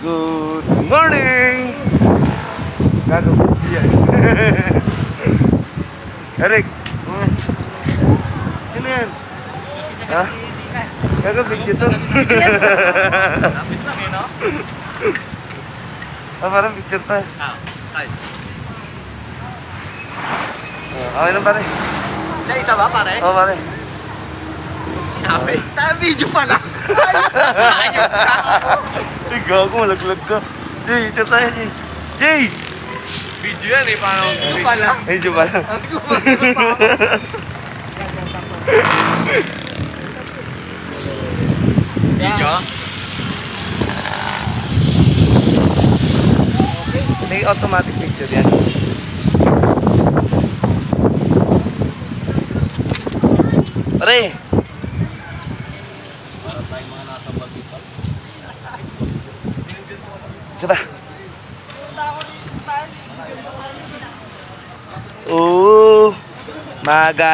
Good morning! Gago, yan. Eric! Sino yan? Ha? Gago, video to. Lapit lang eh, no? Parang picture pa. Ay. Okay lang pare. Sa isa ba, pare? Oo pare. Sinabi. Video pala. Ayos ka. Ay, gago, malaglag ka. Jay, picture tayo, Jay. Jay! Video yan eh, paano? Video pala. Medyo ba lang? Video? May automatic picture yan. Pare! Para tayong mga nasa bagita. Isa ba? Oo. Maga.